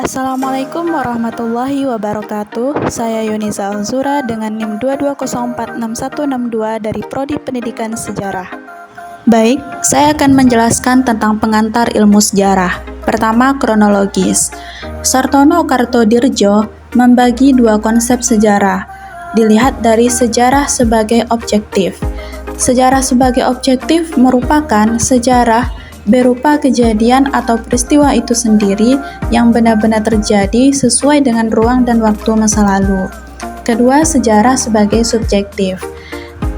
Assalamualaikum warahmatullahi wabarakatuh. Saya Yuniza Alzura dengan NIM 220466162 dari Prodi Pendidikan Sejarah. Baik, saya akan menjelaskan tentang pengantar ilmu sejarah. Pertama, kronologis. Sartono Kartodirjo membagi dua konsep sejarah. Dilihat dari sejarah sebagai objektif. Sejarah sebagai objektif merupakan sejarah berupa kejadian atau peristiwa itu sendiri yang benar-benar terjadi sesuai dengan ruang dan waktu masa lalu. Kedua, sejarah sebagai subjektif.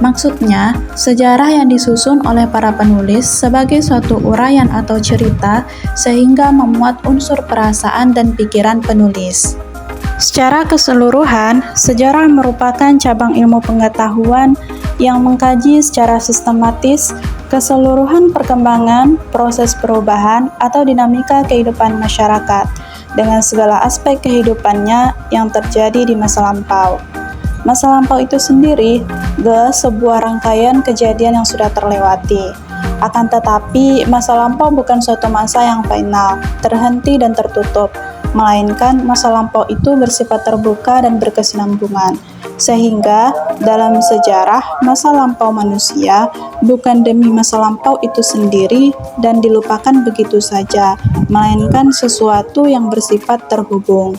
Maksudnya, sejarah yang disusun oleh para penulis sebagai suatu uraian atau cerita sehingga memuat unsur perasaan dan pikiran penulis. Secara keseluruhan, sejarah merupakan cabang ilmu pengetahuan yang mengkaji secara sistematis keseluruhan perkembangan, proses perubahan, atau dinamika kehidupan masyarakat dengan segala aspek kehidupannya yang terjadi di masa lampau. Masa lampau itu sendiri sebuah rangkaian kejadian yang sudah terlewati. Akan tetapi, masa lampau bukan suatu masa yang final, terhenti dan tertutup, melainkan masa lampau itu bersifat terbuka dan berkesinambungan. Sehingga dalam sejarah, masa lampau manusia bukan demi masa lampau itu sendiri dan dilupakan begitu saja, melainkan sesuatu yang bersifat terhubung.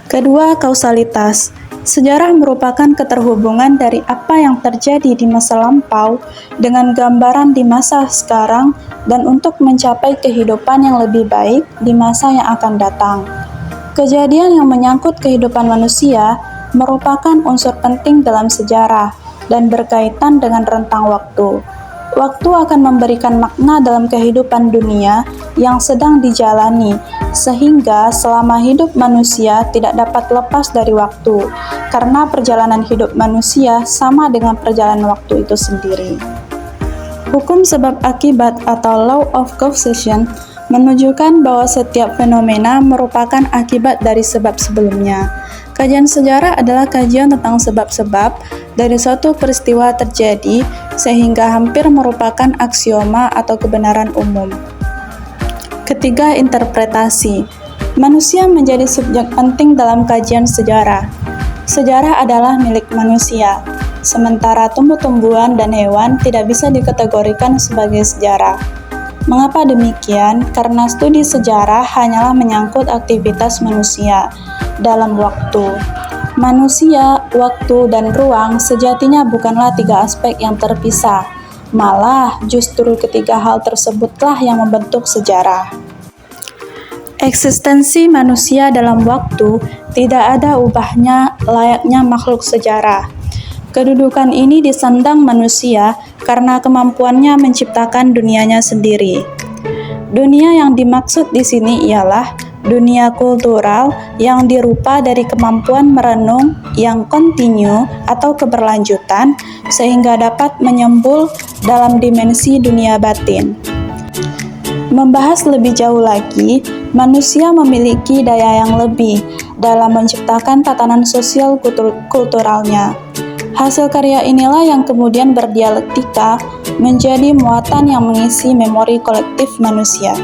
Kedua, kausalitas. Sejarah merupakan keterhubungan dari apa yang terjadi di masa lampau dengan gambaran di masa sekarang dan untuk mencapai kehidupan yang lebih baik di masa yang akan datang. Kejadian yang menyangkut kehidupan manusia merupakan unsur penting dalam sejarah dan berkaitan dengan rentang waktu. Waktu akan memberikan makna dalam kehidupan dunia yang sedang dijalani, sehingga selama hidup manusia tidak dapat lepas dari waktu, karena perjalanan hidup manusia sama dengan perjalanan waktu itu sendiri. Hukum sebab akibat atau law of causation menunjukkan bahwa setiap fenomena merupakan akibat dari sebab sebelumnya. Kajian sejarah adalah kajian tentang sebab-sebab dari suatu peristiwa terjadi sehingga hampir merupakan aksioma atau kebenaran umum. Ketiga, interpretasi. Manusia menjadi subjek penting dalam kajian sejarah. Sejarah adalah milik manusia, sementara tumbuh-tumbuhan dan hewan tidak bisa dikategorikan sebagai sejarah. Mengapa demikian? Karena studi sejarah hanyalah menyangkut aktivitas manusia dalam waktu. Manusia, waktu, dan ruang sejatinya bukanlah tiga aspek yang terpisah. Malah, justru ketiga hal tersebutlah yang membentuk sejarah. Eksistensi manusia dalam waktu tidak ada ubahnya layaknya makhluk sejarah. Kedudukan ini disandang manusia karena kemampuannya menciptakan dunianya sendiri. Dunia yang dimaksud di sini ialah dunia kultural yang dirupa dari kemampuan merenung yang kontinu atau keberlanjutan sehingga dapat menyembul dalam dimensi dunia batin. Membahas lebih jauh lagi, manusia memiliki daya yang lebih dalam menciptakan tatanan sosial kulturalnya. Hasil karya inilah yang kemudian berdialektika menjadi muatan yang mengisi memori kolektif manusia.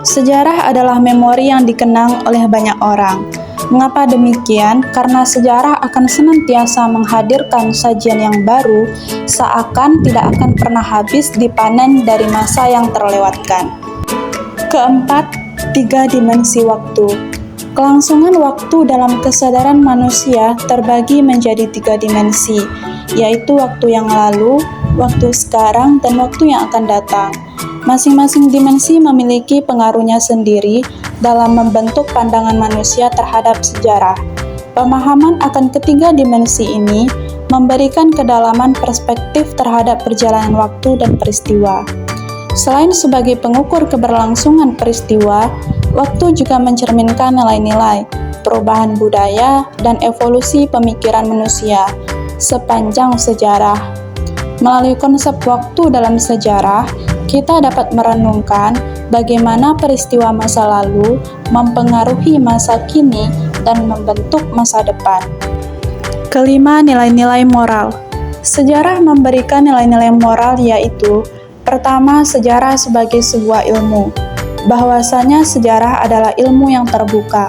Sejarah adalah memori yang dikenang oleh banyak orang. Mengapa demikian? Karena sejarah akan senantiasa menghadirkan sajian yang baru, seakan tidak akan pernah habis dipanen dari masa yang terlewatkan. Keempat, tiga dimensi waktu. Kelangsungan waktu dalam kesadaran manusia terbagi menjadi tiga dimensi, yaitu waktu yang lalu, waktu sekarang, dan waktu yang akan datang. Masing-masing dimensi memiliki pengaruhnya sendiri dalam membentuk pandangan manusia terhadap sejarah. Pemahaman akan ketiga dimensi ini memberikan kedalaman perspektif terhadap perjalanan waktu dan peristiwa. Selain sebagai pengukur keberlangsungan peristiwa, waktu juga mencerminkan nilai-nilai, perubahan budaya, dan evolusi pemikiran manusia sepanjang sejarah. Melalui konsep waktu dalam sejarah, kita dapat merenungkan bagaimana peristiwa masa lalu mempengaruhi masa kini dan membentuk masa depan. Kelima, nilai-nilai moral. Sejarah memberikan nilai-nilai moral yaitu: pertama, sejarah sebagai sebuah ilmu. bahwasanya sejarah adalah ilmu yang terbuka.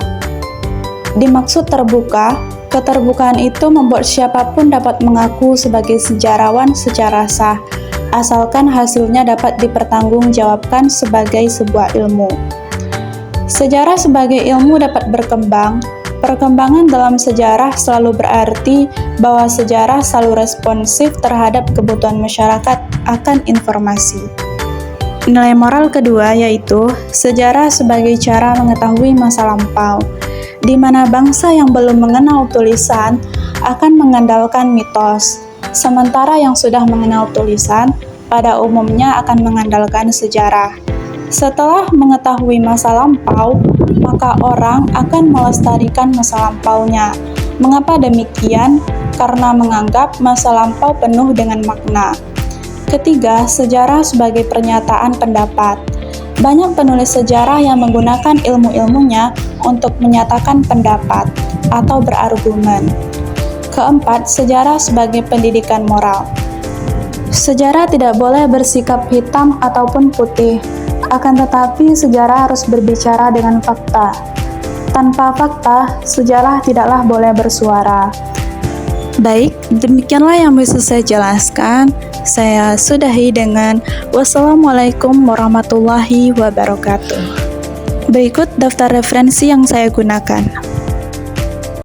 Dimaksud terbuka, keterbukaan itu membuat siapapun dapat mengaku sebagai sejarawan secara sah, asalkan hasilnya dapat dipertanggungjawabkan sebagai sebuah ilmu. Sejarah sebagai ilmu dapat berkembang. Perkembangan dalam sejarah selalu berarti bahwa sejarah selalu responsif terhadap kebutuhan masyarakat akan informasi. Nilai moral kedua yaitu sejarah sebagai cara mengetahui masa lampau, di mana bangsa yang belum mengenal tulisan akan mengandalkan mitos, sementara yang sudah mengenal tulisan pada umumnya akan mengandalkan sejarah. Setelah mengetahui masa lampau, maka orang akan melestarikan masa lampaunya. Mengapa demikian? Karena menganggap masa lampau penuh dengan makna. Ketiga, sejarah sebagai pernyataan pendapat. Banyak penulis sejarah yang menggunakan ilmu-ilmunya untuk menyatakan pendapat atau berargumen. Keempat, sejarah sebagai pendidikan moral. Sejarah tidak boleh bersikap hitam ataupun putih, akan tetapi sejarah harus berbicara dengan fakta. Tanpa fakta, sejarah tidaklah boleh bersuara. Baik, demikianlah yang bisa saya jelaskan. Saya sudahi dengan wassalamualaikum warahmatullahi wabarakatuh. Berikut daftar referensi yang saya gunakan.